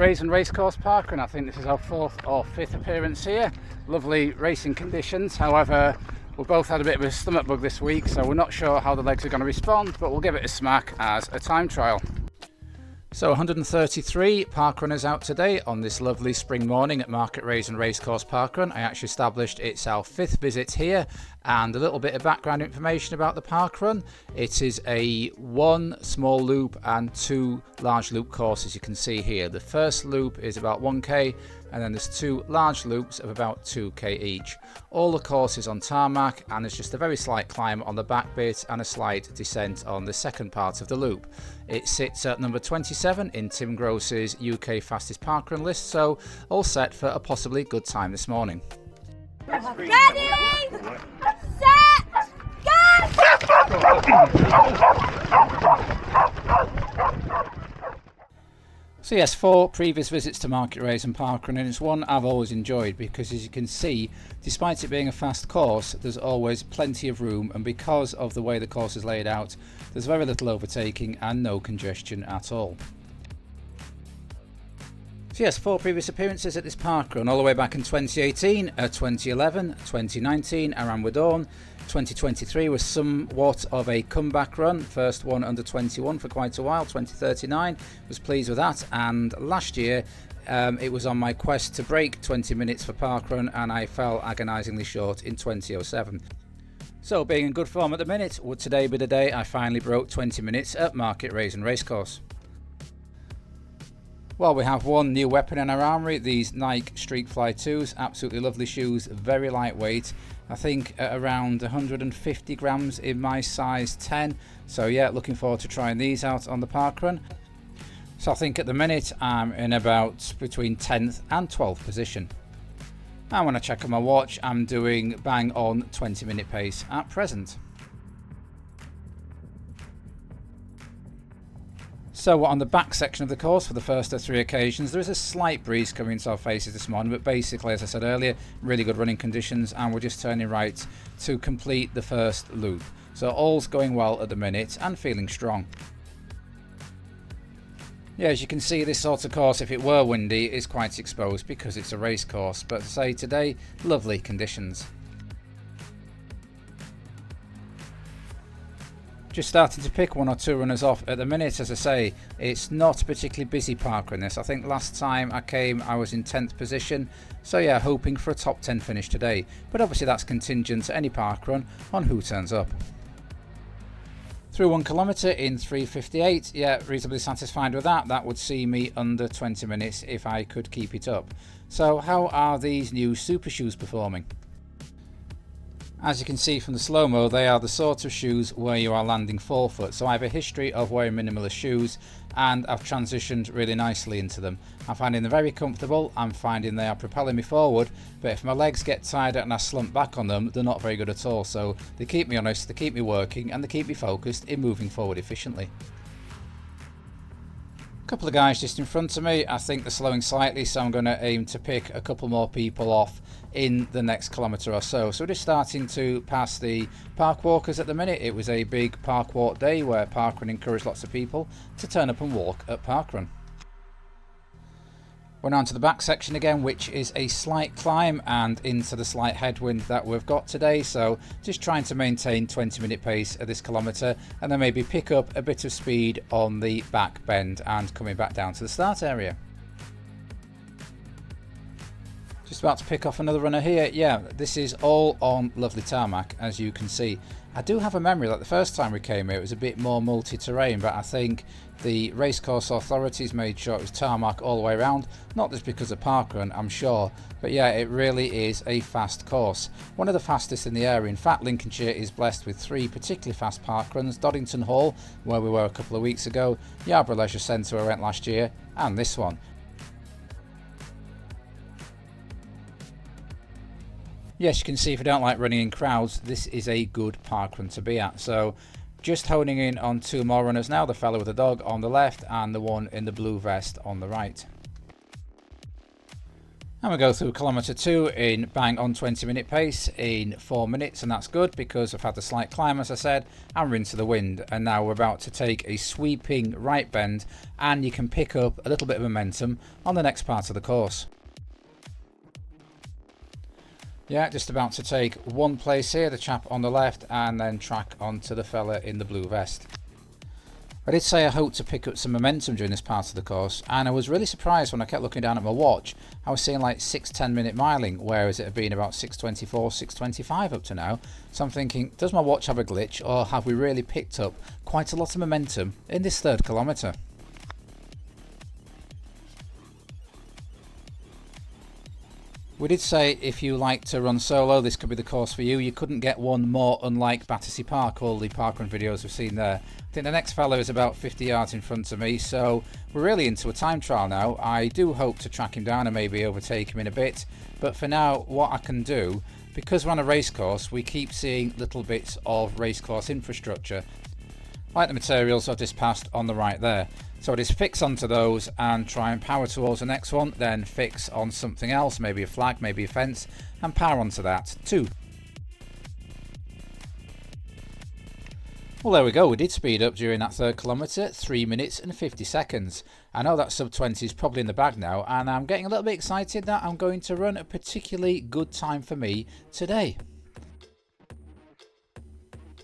Rasen Racecourse parkrun. I think this is our 4th or 5th appearance here. Lovely racing conditions. However, we both had a bit of a stomach bug this week, so we're not sure how the legs are going to respond, but we'll give it a smack as a time trial. So 133 parkrunners out today on this lovely spring morning at Rasen Racecourse parkrun. I actually established it's our 5th visit here, and a little bit of background information about the parkrun. It is a 1 small loop and 2 large loop courses you can see here. The first loop is about 1k, and then there's 2 large loops of about 2k each. All the courses on tarmac, and there's just a very slight climb on the back bit and a slight descent on the second part of the loop. It sits at number 27 in Tim Gross's UK fastest parkrun list, so all set for a possibly good time this morning. Ready, set, So yes, 4 previous visits to Rasen parkrun, and it's one I've always enjoyed because, as you can see, despite it being a fast course, there's always plenty of room, and because of the way the course is laid out, there's very little overtaking and no congestion at all. So yes, 4 previous appearances at this parkrun, all the way back in 2018, 2011, 2019 around Dawn. 2023 was somewhat of a comeback run, first one under 21 for quite a while. 2039 was pleased with that, and last year it was on my quest to break 20 minutes for parkrun, and I fell agonisingly short in 2007. So being in good form at the minute, would today be the day I finally broke 20 minutes at Rasen Racecourse? Well, we have one new weapon in our armoury, these Nike Streakfly 2s, absolutely lovely shoes, very lightweight, I think at around 150 grams in my size 10, so yeah, looking forward to trying these out on the parkrun. So I think at the minute I'm in about between 10th and 12th position. And when I check on my watch, I'm doing bang on 20-minute pace at present. So on the back section of the course for the first of 3 occasions, there is a slight breeze coming into our faces this morning, but basically, as I said earlier, really good running conditions, and we're just turning right to complete the first loop. So all's going well at the minute and feeling strong. Yeah, as you can see, this sort of course, if it were windy, is quite exposed because it's a race course, but as I say, today, lovely conditions. Just starting to pick 1 or 2 runners off at the minute. As I say, it's not a particularly busy parkrun this. I think last time I came I was in 10th position, so yeah, hoping for a top 10 finish today, but obviously that's contingent to any parkrun on who turns up. Through 1 kilometre in 3:58, yeah, reasonably satisfied with that. That would see me under 20 minutes if I could keep it up. So how are these new super shoes performing? As you can see from the slow-mo, they are the sort of shoes where you are landing forefoot. So I have a history of wearing minimalist shoes, and I've transitioned really nicely into them. I'm finding them very comfortable, I'm finding they are propelling me forward, but if my legs get tired and I slump back on them, they're not very good at all. So they keep me honest, they keep me working, and they keep me focused in moving forward efficiently. A couple of guys just in front of me, I think they're slowing slightly, so I'm going to aim to pick a couple more people off in the next kilometre or so. So we're just starting to pass the park walkers at the minute. It was a big park walk day where parkrun encouraged lots of people to turn up and walk at parkrun. We're on to the back section again, which is a slight climb and into the slight headwind that we've got today, so just trying to maintain 20-minute pace at this kilometre, and then maybe pick up a bit of speed on the back bend and coming back down to the start area. Just about to pick off another runner here. Yeah, this is all on lovely tarmac, as you can see. I do have a memory that the first time we came here it was a bit more multi-terrain, but I think the racecourse authorities made sure it was tarmac all the way around, not just because of parkrun, I'm sure, but yeah, it really is a fast course. One of the fastest in the area. In fact, Lincolnshire is blessed with 3 particularly fast parkruns: Doddington Hall, where we were a couple of weeks ago, Yarborough Leisure Centre where I went last year, and this one. Yes, you can see if you don't like running in crowds, this is a good parkrun to be at. So just honing in on 2 more runners now, the fellow with the dog on the left and the one in the blue vest on the right. And we go through kilometre 2 in bang on 20-minute pace in 4 minutes, and that's good because I've had the slight climb, as I said, and we're into the wind. And now we're about to take a sweeping right bend, and you can pick up a little bit of momentum on the next part of the course. Yeah, just about to take one place here, the chap on the left, and then track onto the fella in the blue vest. I did say I hoped to pick up some momentum during this part of the course, and I was really surprised when I kept looking down at my watch. I was seeing like 6:10 minute miling, whereas it had been about 6:24, 6:25 up to now. So I'm thinking, does my watch have a glitch, or have we really picked up quite a lot of momentum in this third kilometre? We did say if you like to run solo, this could be the course for you. You couldn't get one more unlike Battersea Park, all the parkrun videos we've seen there. I think the next fellow is about 50 yards in front of me, so we're really into a time trial now. I do hope to track him down and maybe overtake him in a bit, but for now what I can do, because we're on a race course, we keep seeing little bits of racecourse infrastructure, like the materials I've just passed on the right there. So I just fix onto those and try and power towards the next one, then fix on something else, maybe a flag, maybe a fence, and power onto that too. Well, there we go, we did speed up during that third kilometre, 3 minutes and 50 seconds. I know that sub 20 is probably in the bag now, and I'm getting a little bit excited that I'm going to run a particularly good time for me today.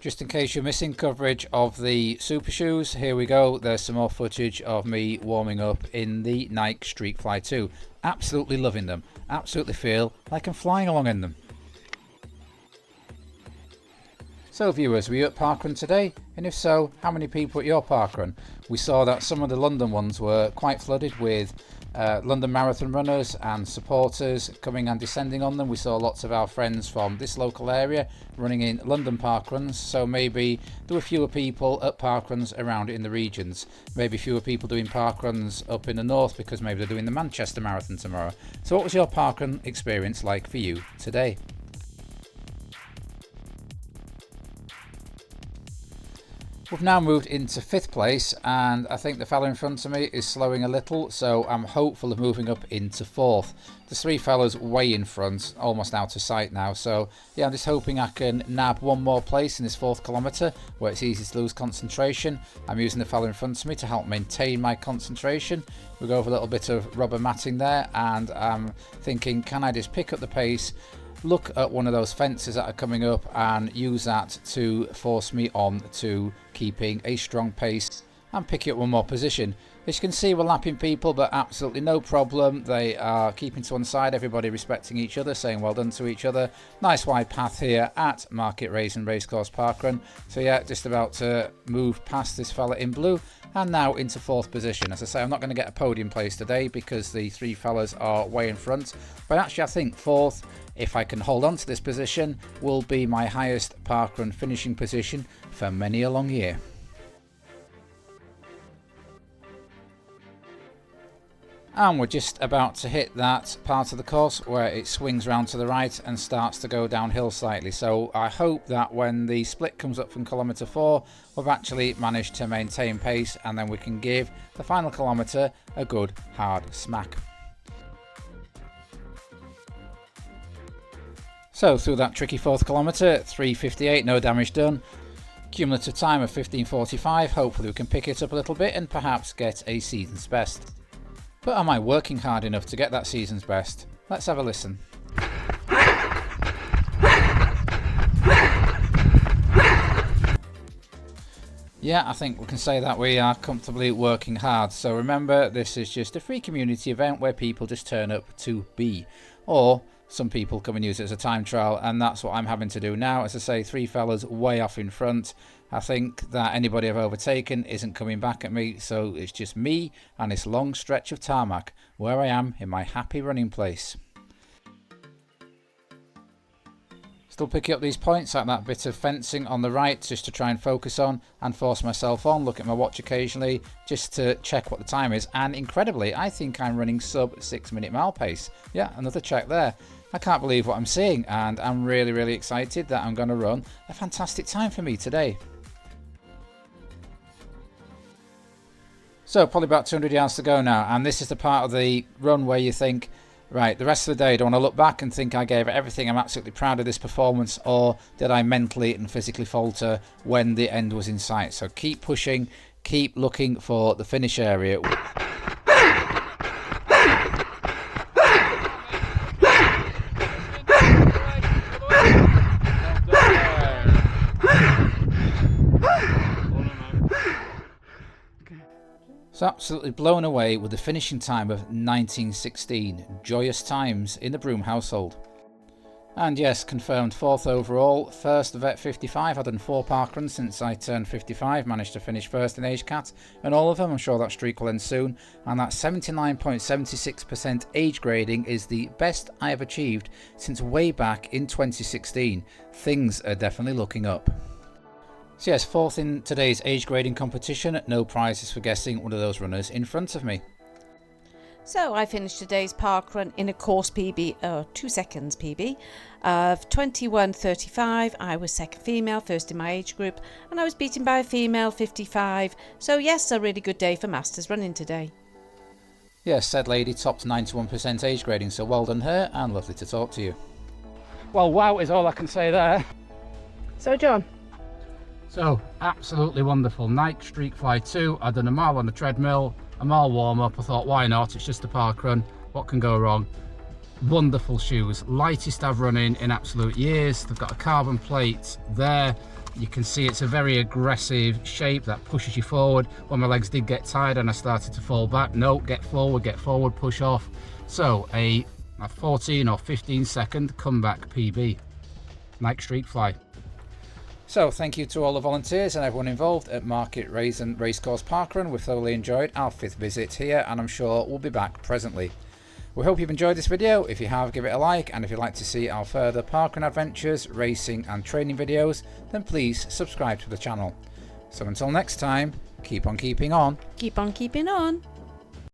Just in case you're missing coverage of the super shoes, here we go. There's some more footage of me warming up in the Nike Streakfly 2. Absolutely loving them. Absolutely feel like I'm flying along in them. So viewers, were you at parkrun today? And if so, how many people at your parkrun? We saw that some of the London ones were quite flooded with London Marathon runners and supporters coming and descending on them. We saw lots of our friends from this local area running in London parkruns, so maybe there were fewer people at parkruns around in the regions. Maybe fewer people doing parkruns up in the north because maybe they're doing the Manchester Marathon tomorrow. So what was your parkrun experience like for you today? We've now moved into 5th place, and I think the fellow in front of me is slowing a little, so I'm hopeful of moving up into 4th. There's 3 fellows way in front, almost out of sight now, so yeah, I'm just hoping I can nab one more place in this 4th kilometre where it's easy to lose concentration. I'm using the fellow in front of me to help maintain my concentration. We go over a little bit of rubber matting there, and I'm thinking, can I just pick up the pace, look at one of those fences that are coming up and use that to force me on to keeping a strong pace and picking up one more position. As you can see, we're lapping people, but absolutely no problem. They are keeping to one side, everybody respecting each other, saying well done to each other. Nice wide path here at Rasen Racecourse parkrun. So yeah, just about to move past this fella in blue and now into 4th position. As I say, I'm not going to get a podium place today because the 3 fellas are way in front, but actually I think 4th, if I can hold on to this position, will be my highest parkrun finishing position for many a long year. And we're just about to hit that part of the course where it swings round to the right and starts to go downhill slightly. So I hope that when the split comes up from kilometre 4, we've actually managed to maintain pace, and then we can give the final kilometre a good hard smack. So through that tricky 4th kilometre, 3:58, no damage done. Cumulative time of 15:45, hopefully we can pick it up a little bit and perhaps get a season's best. But am I working hard enough to get that season's best? Let's have a listen. Yeah, I think we can say that we are comfortably working hard. So remember, this is just a free community event where people just turn up to be. Or some people come and use it as a time trial, and that's what I'm having to do now. As I say, 3 fellas way off in front. I think that anybody I've overtaken isn't coming back at me, so it's just me and this long stretch of tarmac where I am in my happy running place. Still picking up these points like that bit of fencing on the right just to try and focus on and force myself on. Look at my watch occasionally just to check what the time is, and incredibly I think I'm running sub 6 minute mile pace. Yeah, another check there. I can't believe what I'm seeing, and I'm really excited that I'm going to run a fantastic time for me today. So probably about 200 yards to go now, and this is the part of the run where you think, Right, the rest of the day, do I want to look back and think I gave it everything, I'm absolutely proud of this performance, or did I mentally and physically falter when the end was in sight? So keep pushing, keep looking for the finish area. So absolutely blown away with the finishing time of 1916. Joyous times in the Broom household. And yes, confirmed 4th overall, first of at 55. I've done 4 parkruns since I turned 55, managed to finish first in age cat, and all of them, I'm sure that streak will end soon, and that 79.76% age grading is the best I have achieved since way back in 2016. Things are definitely looking up. So yes, 4th in today's age grading competition, no prizes for guessing one of those runners in front of me. So I finished today's parkrun in a course PB, 2 seconds PB, of 21:35. I was second female, first in my age group, and I was beaten by a female 55. So yes, a really good day for masters running today. Yes, said lady topped 91% age grading, so well done her, and lovely to talk to you. Well, wow is all I can say there. So John? So, absolutely wonderful. Nike Streakfly 2, I'd done a mile on the treadmill, a mile warm up. I thought, why not? It's just a park run. What can go wrong? Wonderful shoes. Lightest I've run in absolute years. They've got a carbon plate there. You can see it's a very aggressive shape that pushes you forward. When my legs did get tired and I started to fall back, no, get forward, push off. So, a 14 or 15 second comeback PB. Nike Streakfly. So thank you to all the volunteers and everyone involved at Market Rasen Racecourse parkrun. We've thoroughly enjoyed our 5th visit here, and I'm sure we'll be back presently. We hope you've enjoyed this video. If you have, give it a like, and if you'd like to see our further parkrun adventures, racing and training videos, then please subscribe to the channel. So until next time, keep on keeping on. Keep on keeping on.